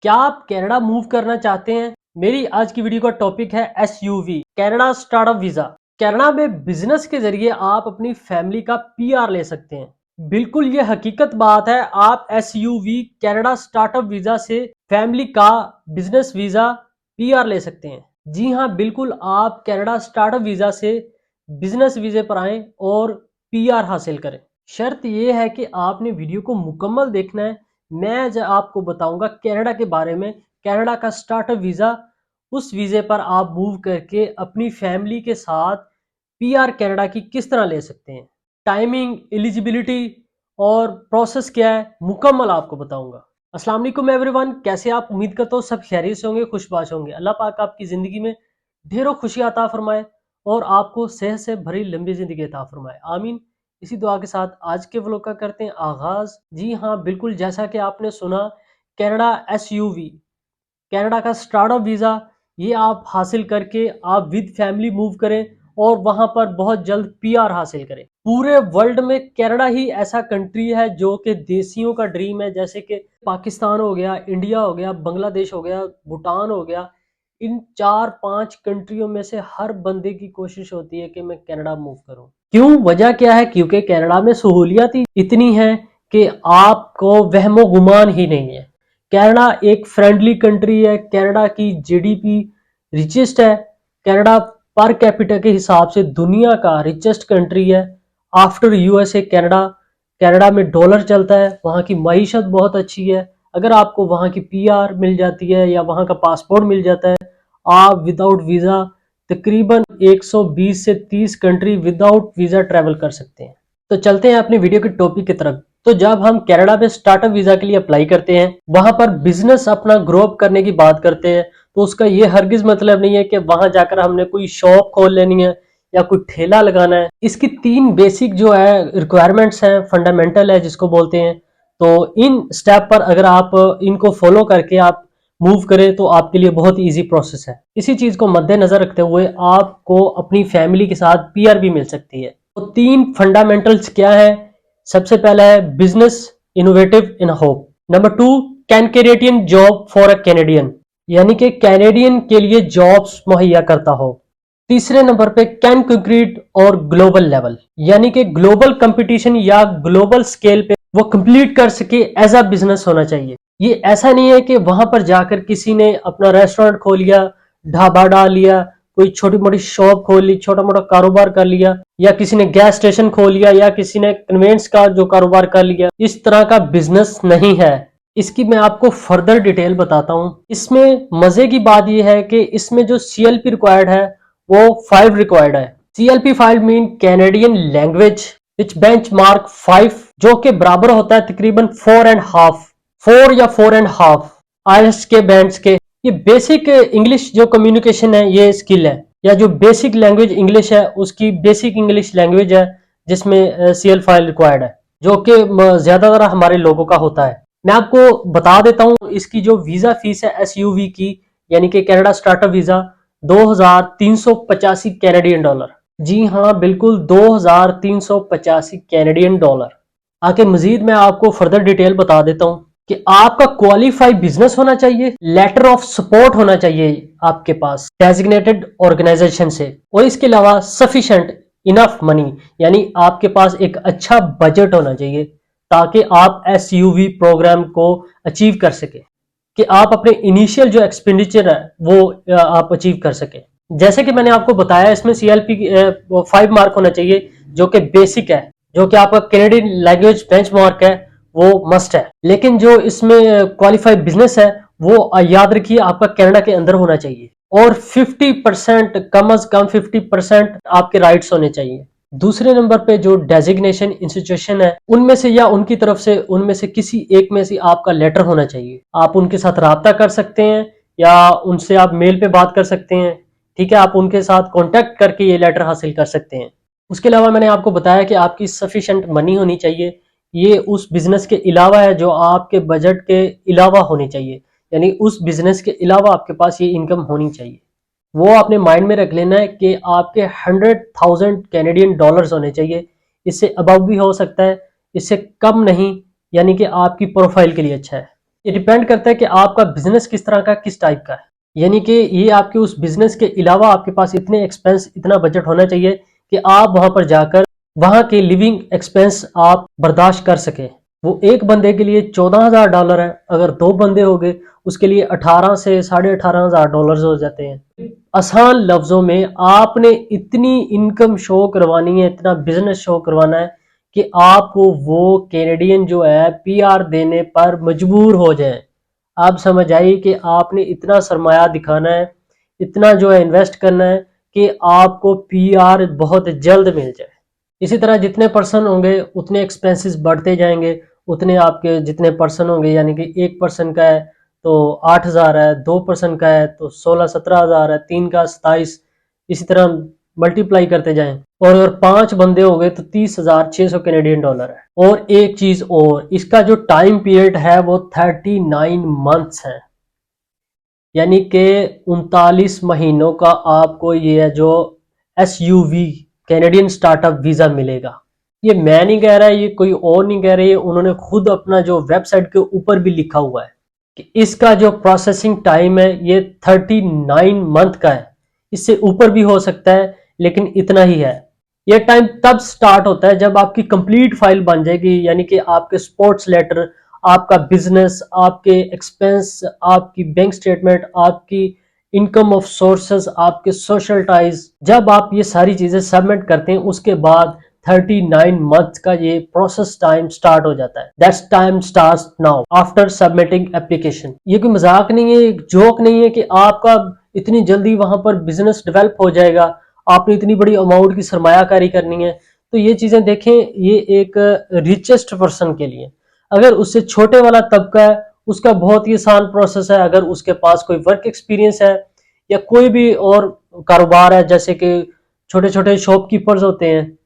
क्या आप Canada move करना चाहते हैं? मेरी आज की वीडियो का टॉपिक है SUV Canada startup visa. Canada में बिजनेस के जरिए आप अपनी फैमिली का पीआर ले सकते हैं। बिल्कुल ये हकीकत बात है। आप एसयूवी कनाडा स्टार्टअप वीजा से फैमिली का बिजनेस वीजा पीआर ले सकते हैं। जी हाँ, बिल्कुल आप कनाडा स्टार्टअप वीजा से बिजनेस वीजे पर आएं और पीआर हासिल करें। शर्त यह है कि आपने वीडियो को मुकम्मल देखना है। मैं आज आपको बताऊंगा कनाडा के बारे में। कनाडा का स्टार्टअप वीज़ा, उस वीज़े पर आप मूव करके अपनी फैमिली के साथ पीआर कनाडा की किस तरह ले सकते हैं, टाइमिंग, एलिजिबिलिटी और प्रोसेस क्या है, मुकम्मल आपको बताऊंगा। अस्सलाम वालेकुम एवरीवन, कैसे आप? उम्मीद करता हूँ सब खैरियत से होंगे, खुशबाश होंगे। अल्लाह पाक आपकी ज़िंदगी में ढेरों खुशियाँ अता फरमाए और आपको सेहत से भरी लंबी ज़िंदगी अता फरमाए, आमीन। इसी दुआ के साथ आज के व्लॉग का करते हैं आगाज। जी हाँ, बिल्कुल जैसा कि आपने सुना, कनाडा एसयूवी कनाडा का स्टार्टअप वीज़ा, ये आप हासिल करके आप विद फैमिली मूव करें और वहां पर बहुत जल्द पीआर हासिल करें। पूरे वर्ल्ड में कनाडा ही ऐसा कंट्री है जो कि देसियों का ड्रीम है। जैसे कि पाकिस्तान हो गया, इंडिया हो गया, बांग्लादेश हो गया, भूटान हो गया। इन 4-5 कंट्रियों में से हर बंदे की कोशिश होती है कि मैं कनाडा मूव करूं। क्यों? वजह क्या है? क्योंकि कनाडा में सहूलियत इतनी है कि आपको वहमो गुमान ही नहीं है। कनाडा एक फ्रेंडली कंट्री है। कनाडा की जीडीपी रिचेस्ट है। कनाडा पर कैपिटा के हिसाब से दुनिया का रिचेस्ट कंट्री है आफ्टर यूएसए। कनाडा कनाडा में डॉलर चलता है। वहाँ की मईशत बहुत अच्छी है। अगर आपको वहाँ की पीआर मिल जाती है या वहाँ का पासपोर्ट मिल जाता है, आप विदाउट वीज़ा तकरीबन 120 से 30 कंट्री विदाउट वीज़ा ट्रैवल कर सकते हैं। तो चलते हैं अपनी वीडियो के टॉपिक की तरफ। तो जब हम कनाडा में स्टार्टअप वीज़ा के लिए अप्लाई करते हैं, वहाँ पर बिजनेस अपना ग्रो अप करने की बात करते हैं, तो उसका ये हरगिज मतलब नहीं है कि वहाँ जाकर हमने कोई शॉप खोल लेनी है या कोई ठेला लगाना है। इसकी 3 बेसिक जो है रिक्वायरमेंट्स हैं, फंडामेंटल है जिसको बोलते हैं। तो इन स्टेप पर अगर आप इनको फॉलो करके आप मूव करें तो आपके लिए बहुत इजी प्रोसेस है। इसी चीज को मद्देनजर रखते हुए आपको अपनी फैमिली के साथ पीआर भी मिल सकती है। तो 3 फंडामेंटल्स क्या है? सबसे पहला है business innovative in hope. Number 2, can job for a Canadian, यानी कि कैनेडियन के लिए जॉब्स मुहैया करता हो। तीसरे नंबर पे कैन कंक्रीट और ग्लोबल लेवल, यानी कि ग्लोबल कंपटीशन या ग्लोबल स्केल पे वो कंप्लीट कर सके एज अ बिजनेस होना चाहिए। ये ऐसा नहीं है कि वहां पर जाकर किसी ने अपना रेस्टोरेंट खोल लिया, ढाबा डाल लिया, कोई छोटी मोटी शॉप खोल ली, छोटा मोटा कारोबार कर लिया, या किसी ने गैस स्टेशन खोल लिया, या किसी ने कन्वेंस का जो कारोबार कर लिया। इस तरह का बिजनेस नहीं है। इसकी मैं आपको फर्दर डिटेल बताता हूँ। इसमें मजे की बात यह है कि इसमें जो सीएलपी रिक्वायर्ड है वो 5 रिक्वायर्ड है। CLP 5 mean Canadian language which benchmark 5, जो कि बराबर होता है तकरीबन 4 या 4.5 आईएलटीएस के बैंड्स के। ये बेसिक इंग्लिश जो कम्युनिकेशन है, ये स्किल है, या जो बेसिक लैंग्वेज इंग्लिश है उसकी बेसिक इंग्लिश लैंग्वेज है, जिसमें सीएल फाइल रिक्वायर्ड है, जो कि ज्यादातर हमारे लोगों का होता है। मैं आपको बता देता हूँ इसकी जो वीजा फीस है एसयूवी की, यानी कि Canada startup visa, 2385 Canadian dollar. जी हाँ, बिल्कुल 2385 कैनेडियन डॉलर। आगे मजीद मैं आपको फर्दर डिटेल बता देता हूँ कि आपका क्वालिफाइड बिजनेस होना चाहिए, लेटर ऑफ सपोर्ट होना चाहिए आपके पास डेजिग्नेटेड ऑर्गेनाइजेशन से, और इसके अलावा सफिशिएंट इनफ मनी, यानी आपके पास एक अच्छा बजट होना चाहिए ताकि आप एसयूवी प्रोग्राम को अचीव कर सके, कि आप अपने इनिशियल जो एक्सपेंडिचर है वो आप अचीव कर सके। जैसे कि मैंने आपको बताया, इसमें सीएलपी 5 मार्क होना चाहिए, जो कि बेसिक है, जो कि आपका कैनेडियन लैंग्वेज बेंचमार्क है, वो मस्ट है। लेकिन जो इसमें क्वालिफाइड बिजनेस है वो याद रखिए आपका कनाडा के अंदर होना चाहिए, और 50%, कम अज कम 50% आपके राइट्स होने चाहिए। दूसरे नंबर पे जो डेजिग्नेशन इंस्टीट्यूशन है, उनमें से या उनकी तरफ से, उनमें से किसी एक में से आपका लेटर होना चाहिए। आप उनके साथ राब्ता कर सकते हैं या उनसे आप मेल पे बात कर सकते हैं। ठीक है, आप उनके साथ कांटेक्ट करके ये लेटर हासिल कर सकते हैं। उसके अलावा मैंने आपको बताया कि आपकी सफिशिएंट मनी होनी चाहिए। ये उस बिजनेस के अलावा है जो आपके बजट के अलावा होनी चाहिए, यानी उस बिजनेस के अलावा आपके पास ये इनकम होनी चाहिए। वो आपने माइंड में रख लेना है कि आपके 100,000 कैनेडियन डॉलर्स होने चाहिए। इससे अबव भी हो सकता है, इससे कम नहीं, यानी कि आपकी प्रोफाइल के लिए अच्छा है। ये डिपेंड करता है कि आपका बिजनेस किस तरह का, किस टाइप का है। यानी कि ये आपके उस बिजनेस के अलावा आपके पास इतने एक्सपेंस, इतना बजट होना चाहिए कि आप वहां पर जाकर वहां के लिविंग एक्सपेंस आप बर्दाश्त कर सके। वो एक बंदे के लिए $14,000 है, अगर दो बंदे हो गए उसके लिए 18 से $18,500 हो जाते हैं। आसान लफ्जों में आपने इतनी इनकम शो करवानी है, इतना बिजनेस शो करवाना है कि आपको वो कैनेडियन जो है पीआर देने पर मजबूर हो जाए। आप समझ आइए कि आपने इतना सरमाया दिखाना है, इतना जो है इन्वेस्ट करना है कि आपको पीआर बहुत जल्द मिल जाए। इसी तरह जितने पर्सन होंगे उतने एक्सपेंसेस बढ़ते जाएंगे, उतने आपके जितने पर्सन होंगे, यानी कि एक पर्सन का है तो 8,000 है, दो पर्सन का है तो 16-17,000 है, तीन का 27, इसी तरह मल्टीप्लाई करते जाएं। और अगर 5 बंदे हो गए तो 30,600 कैनेडियन डॉलर है। और एक चीज और, इसका जो टाइम पीरियड है वो 39 मंथ्स है, यानी कि 39 महीनों का आपको ये है जो SUV कैनेडियन स्टार्टअप वीजा मिलेगा। ये मैं नहीं कह रहा, ये कोई और नहीं कह रही है, उन्होंने खुद अपना जो वेबसाइट के ऊपर भी लिखा हुआ है कि इसका जो प्रोसेसिंग टाइम है ये 39 मंथ का है। इससे ऊपर भी हो सकता है लेकिन इतना ही है। ये टाइम तब स्टार्ट होता है जब आपकी कंप्लीट फाइल बन जाएगी, यानी कि आपके स्पोर्ट्स लेटर, आपका बिजनेस, आपके एक्सपेंस, आपकी बैंक स्टेटमेंट, आपकी इनकम ऑफ सोर्सेस, आपके सोशल टाइज, जब आप ये सारी चीजें सबमिट करते हैं उसके बाद 39 मंथ का ये प्रोसेस टाइम स्टार्ट हो जाता है। That's time starts now after submitting application. ये कोई मजाक नहीं है, एक जोक नहीं है कि आपका इतनी जल्दी वहां पर बिजनेस डेवलप हो जाएगा, आपने इतनी बड़ी अमाउंट की सरमायाकारी करनी है। तो ये चीजें देखें, ये एक रिचेस्ट पर्सन के लिए। अगर उससे छोटे वाला तबका है उसका बहुत ही आसान प्रोसेस है। अगर उसके पास कोई वर्क एक्सपीरियंस है या कोई भी और कारोबार है, जैसे कि छोटे छोटे शॉपकीपर्स होते हैं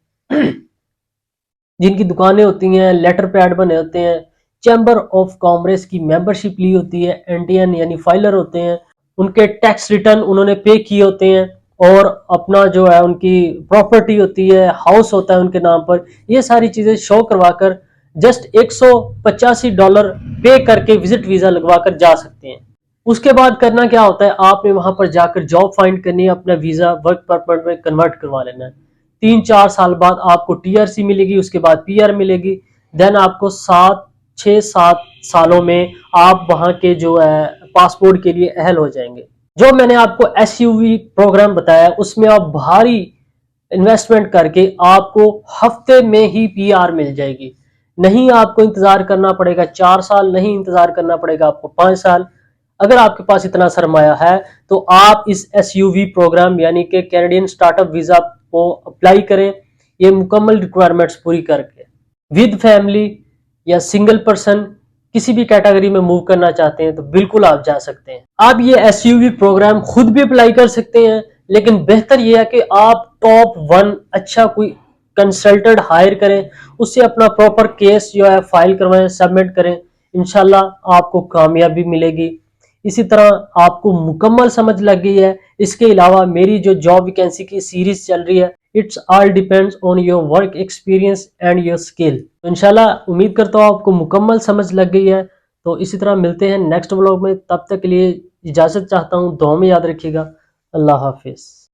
जिनकी दुकानें होती हैं, लेटर पैड बने होते हैं, चैम्बर ऑफ कॉमर्स की मेंबरशिप ली होती है, एनटीएन यानी फाइलर होते हैं, उनके टैक्स रिटर्न उन्होंने पे किए होते हैं, और अपना जो है उनकी प्रॉपर्टी होती है, हाउस होता है उनके नाम पर, ये सारी चीजें शो करवाकर जस्ट $185 पे करके विजिट वीजा लगवाकर जा सकते हैं। उसके बाद करना क्या होता है, आपने वहां पर जाकर जॉब फाइंड करनी है, अपना वीजा वर्क परमिट में कन्वर्ट करवा लेना है। 3-4 साल बाद आपको टीआरसी मिलेगी, उसके बाद पीआर मिलेगी। देन आपको 6-7 सालों में आप वहां के जो है पासपोर्ट के लिए अहल हो जाएंगे। जो मैंने आपको SUV प्रोग्राम बताया उसमें आप भारी इन्वेस्टमेंट करके आपको हफ्ते में ही पीआर मिल जाएगी। नहीं आपको इंतजार करना पड़ेगा 4 साल, नहीं इंतजार करना पड़ेगा आपको 5 साल। अगर आपके पास इतना सरमाया है तो आप इस SUV प्रोग्राम यानी कि कैनेडियन स्टार्टअप वीजा को अप्लाई करें, ये मुकम्मल रिक्वायरमेंट्स पूरी करके। विद फैमिली या सिंगल पर्सन किसी भी कैटेगरी में मूव करना चाहते हैं तो बिल्कुल आप जा सकते हैं। आप ये SUV प्रोग्राम खुद भी अप्लाई कर सकते हैं, लेकिन बेहतर यह है कि आप टॉप 1 अच्छा कोई कंसल्टेंट हायर करें, उससे अपना प्रॉपर केस जो है फाइल करवाएं, सबमिट करें, इंशाल्लाह आपको कामयाबी मिलेगी। इसी तरह आपको मुकम्मल समझ लग गई है। इसके अलावा मेरी जो जॉब वैकेंसी की सीरीज चल रही है, it's all depends on your work experience and your skill. तो इंशाल्लाह उम्मीद करता हूँ आपको मुकम्मल समझ लग गई है। तो इसी तरह मिलते हैं नेक्स्ट व्लॉग में, तब तक के लिए इजाजत चाहता हूँ, दुआ में याद रखिएगा। अल्लाह हाफिज।